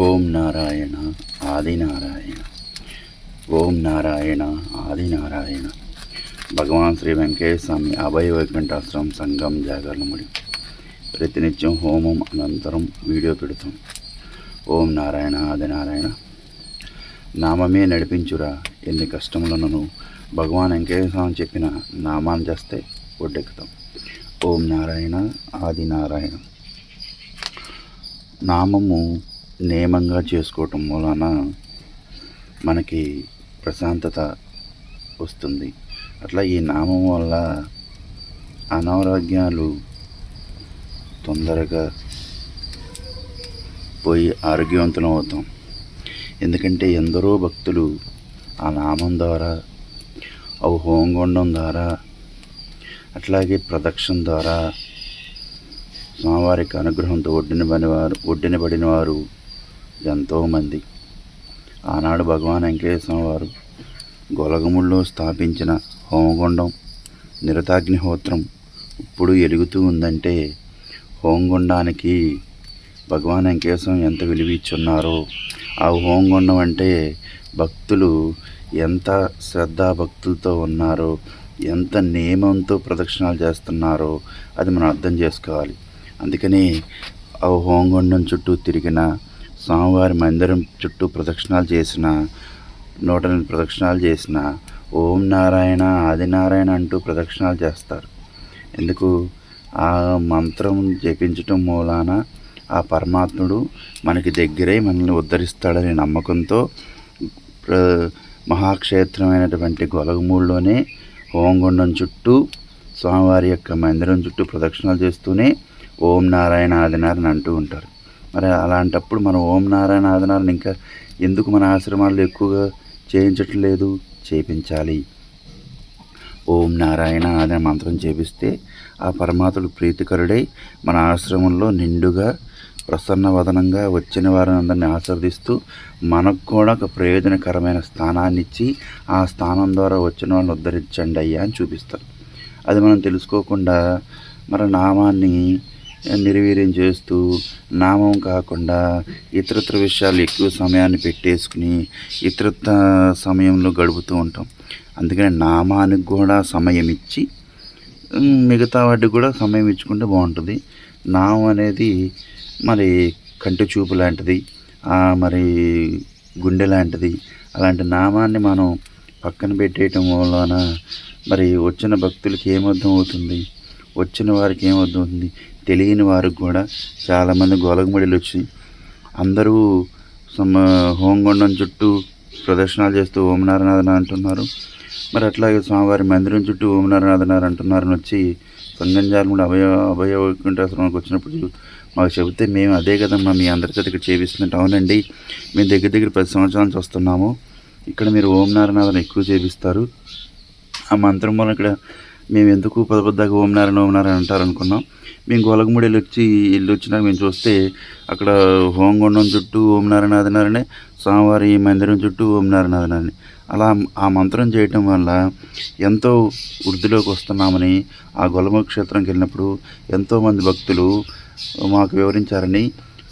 ఓం నారాయణ ఆదినారాయణ. ఓం నారాయణ ఆదినారాయణ. భగవాన్ శ్రీ వెంకటేశ్వర స్వామి అభయ వైకుంఠాశ్రమం సంఘం జాగరణముడి ప్రతినిత్యం హోమం అనంతరం వీడియో పెడతాం. ఓం నారాయణ ఆదినారాయణ. నామమే నడిపించురా ఎన్ని కష్టములను భగవాన్ వెంకటేశ్వర స్వామి చెప్పిన నామాన్ని చేస్తే ఒడ్డెక్కుతాం. ఓం నారాయణ ఆదినారాయణ. నామము నియమంగా చేసుకోవటం వలన మనకి ప్రశాంతత వస్తుంది. అట్లా ఈ నామం వల్ల అనారోగ్యాలు తొందరగా పోయి ఆరోగ్యవంతులం అవుతాం. ఎందుకంటే ఎందరో భక్తులు ఆ నామం ద్వారా, హోమగుండం ద్వారా, అట్లాగే ప్రదక్షిణ ద్వారా స్వామివారికి అనుగ్రహంతో ఒడ్డినబడిన వారు ఎంతోమంది. ఆనాడు భగవాన్ వెంకటేశ్వర వారు గొలగముల్లో స్థాపించిన హోమగుండం, నిరతాగ్నిహోత్రం ఇప్పుడు ఎలుగుతూ ఉందంటే హోమగుండానికి భగవాన్ వెంకటేశ్వర ఎంత విలువ ఇచ్చున్నారో, ఆ హోమగుండం అంటే భక్తులు ఎంత శ్రద్ధాభక్తులతో ఉన్నారో, ఎంత నియమంతో ప్రదక్షిణాలు చేస్తున్నారో అది మనం అర్థం చేసుకోవాలి. అందుకని ఆ హోమగుండం చుట్టూ తిరిగిన, స్వామివారి మందిరం చుట్టూ ప్రదక్షిణాలు చేసిన, 108 ప్రదక్షిణాలు చేసిన, ఓం నారాయణ ఆదినారాయణ అంటూ ప్రదక్షిణాలు చేస్తారు. ఎందుకు? ఆ మంత్రం జపించటం మూలాన ఆ పరమాత్ముడు మనకి దగ్గరై మనల్ని ఉద్ధరిస్తాడనే నమ్మకంతో మహాక్షేత్రమైనటువంటి గొలగమూడిలోనే హోమగుండం చుట్టూ స్వామివారి యొక్క మందిరం చుట్టూ ప్రదక్షిణాలు చేస్తూనే ఓం నారాయణ ఆదినారాయణ అంటూ ఉంటారు. మరి అలాంటప్పుడు మనం ఓం నారాయణ ఆదినారాయణ ఇంకా ఎందుకు మన ఆశ్రమాల్లో ఎక్కువగా చేయించట్లేదు? చేయించాలి. ఓం నారాయణ ఆదిన మంత్రం చేపిస్తే ఆ పరమాత్ముడు ప్రీతికరుడై మన ఆశ్రమంలో నిండుగా ప్రసన్నవదనంగా వచ్చిన వారిని అందరినీ ఆశీర్వదిస్తూ మనకు కూడా ఒక ప్రయోజనకరమైన స్థానాన్ని ఇచ్చి ఆ స్థానం ద్వారా వచ్చిన వాళ్ళని ఉద్ధరించండి అయ్యా అని చూపిస్తారు. అది మనం తెలుసుకోకుండా మన నామాన్ని నిర్వీర్యం చేస్తూ, నామం కాకుండా ఇతరత్ర విషయాలు ఎక్కువ సమయాన్ని పెట్టేసుకుని ఇతరత్ర సమయంలో గడుపుతూ ఉంటాం. అందుకని నామానికి కూడా సమయం ఇచ్చి మిగతా వాటికి కూడా సమయం ఇచ్చుకుంటే బాగుంటుంది. నామం అనేది మరి కంటి చూపు లాంటిది, మరి గుండె లాంటిది. అలాంటి నామాన్ని మనం పక్కన పెట్టేయటం వలన మరి వచ్చిన భక్తులకి ఏమర్థం అవుతుంది? వచ్చిన వారికి ఏమవుతుంది? తెలియని వారికి కూడా చాలామంది గొలగముడిలు వచ్చి అందరూ హోమగుండం చుట్టూ ప్రదర్శనలు చేస్తూ ఓం నారాయణ అంటున్నారు. మరి అట్లాగే స్వామివారి మందిరం చుట్టూ ఓం నారాయణ అంటున్నారని వచ్చి సంగంజాలముడు అభయ వైకుంఠాశ్రమానికి వచ్చినప్పుడు మాకు చెబితే మేము అదే కదమ్మా మీ అందరి చేత ఇక్కడ చేపిస్తున్నట్టు. అవునండి, మేము దగ్గర 10 సంవత్సరాల నుంచి వస్తున్నాము. ఇక్కడ మీరు ఓం నారాయణ ఎక్కువ చేపిస్తారు. ఆ మంత్రం వల్ల ఇక్కడ మేము ఎందుకు పొద్దాక ఓం నారాయణ అంటారు అనుకున్నాం. మేము గొలగముడి ఇల్లు వచ్చినాక మేము చూస్తే అక్కడ హోమగుండం చుట్టూ ఓం నారాయణ, స్వామివారి మందిరం చుట్టూ ఓం నారాయణ. అలా ఆ మంత్రం చేయటం వల్ల ఎంతో వృద్ధిలోకి వస్తున్నామని ఆ గొలగముడి క్షేత్రంకి వెళ్ళినప్పుడు ఎంతోమంది భక్తులు మాకు వివరించారని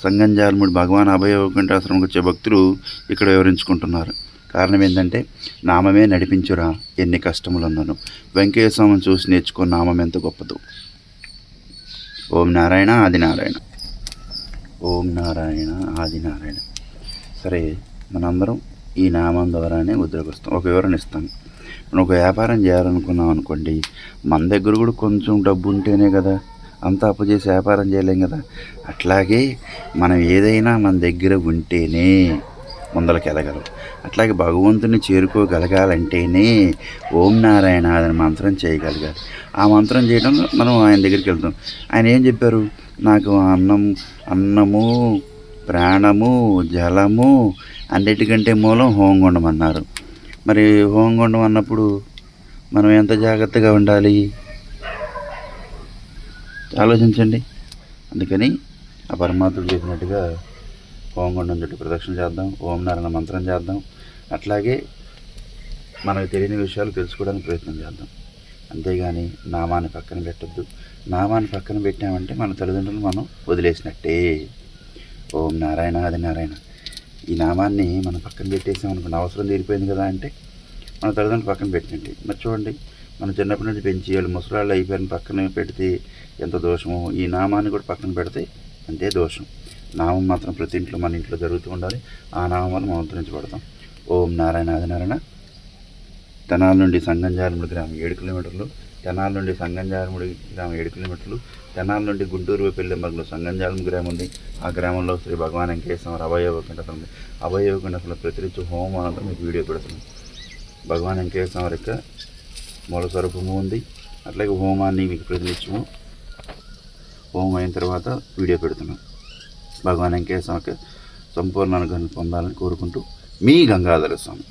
సంగంజాలముడి భగవాన్ అభయ వైకుంఠాశ్రమంకి వచ్చే భక్తులు ఇక్కడ వివరించుకుంటున్నారు. కారణం ఏంటంటే నామమే నడిపించురా ఎన్ని కష్టములున్నాను. వెంకటేశ్వర స్వామిని చూసి నేర్చుకున్న నామం ఎంత గొప్పదో. ఓం నారాయణ ఆదినారాయణ. ఓం నారాయణ ఆదినారాయణ. సరే, మనందరం ఈ నామం ద్వారానే వస్తాం. ఒక వివరణ ఇస్తాను. మనం ఒక వ్యాపారం చేయాలనుకున్నాం అనుకోండి, మన దగ్గర కూడా కొంచెం డబ్బు ఉంటేనే కదా అంత అప్పు చేసి వ్యాపారం చేయలేం కదా. అట్లాగే మనం ఏదైనా మన దగ్గర ఉంటేనే ముందరికి వెళ్ళగలం. అట్లాగే భగవంతుని చేరుకోగలగాలంటేనే ఓం నారాయణ అని మంత్రం చేయగలగాలి. ఆ మంత్రం చేయడం మనం ఆయన దగ్గరికి వెళ్తాం. ఆయన ఏం చెప్పారు? నాకు అన్నము ప్రాణము జలము అన్నిటికంటే మూలం హోమగుండం అన్నారు. మరి హోమగుండం అన్నప్పుడు మనం ఎంత జాగ్రత్తగా ఉండాలి ఆలోచించండి. అందుకని ఆ పరమాత్ముడు చెప్పినట్టుగా హోమగుండం చుట్టూ ప్రదక్షిణ చేద్దాం, ఓం నారాయణ మంత్రం చేద్దాం. అట్లాగే మనకు తెలియని విషయాలు తెలుసుకోవడానికి ప్రయత్నం చేద్దాం. అంతేగాని నామాన్ని పక్కన పెట్టద్దు. నామాన్ని పక్కన పెట్టామంటే మన తల్లిదండ్రులు మనం వదిలేసినట్టే. ఓం నారాయణ ఆదినారాయణ. ఈ నామాన్ని మనం పక్కన పెట్టేసామనుకోండి, అవసరం తీరిపోయింది కదా అంటే మన తల్లిదండ్రులు పక్కన పెట్టండి. మరి చూడండి, మన చిన్నప్పటి నుంచి పెంచి వాళ్ళు ముసలాళ్ళు అయిపోయిన పక్కన పెడితే ఎంత దోషమో, ఈ నామాన్ని కూడా పక్కన పెడితే అంతే దోషం. నామం మాత్రం ప్రతి ఇంట్లో మన ఇంట్లో జరుగుతూ ఉండాలి. ఆ నామం వల్ల మనం ఉద్ధరించబడతాం. ఓం నారాయణ ఆదినారాయణ. తెనాల నుండి సంగంజాలముడి గ్రామం 7 కిలోమీటర్లు, తెనాల నుండి సంగంజాలముడి గ్రామం 7 కిలోమీటర్లు, తెనాల నుండి గుంటూరు పెళ్ళెంబర్లో సంగంజాలం గ్రామం ఉంది. ఆ గ్రామంలో శ్రీ భగవాన్ వెంకటేశ్వర అభయయోగకుండ ఉంది. అభయయోగకుండ ప్రతినిత్య హోమం అంతా మీకు వీడియో పెడుతుంది. భగవాన్ వెంకటేశ్వర యొక్క మూల స్వరూపము ఉంది. అట్లాగే హోమాన్ని మీకు ప్రతినిత్యము హోమం అయిన తర్వాత వీడియో పెడుతున్నాం. భగవాన్ వెంకటేశ్వర యొక్క సంపూర్ణ అనుగ్రహం పొందాలని కోరుకుంటూ మీ గంగాధర స్వామి.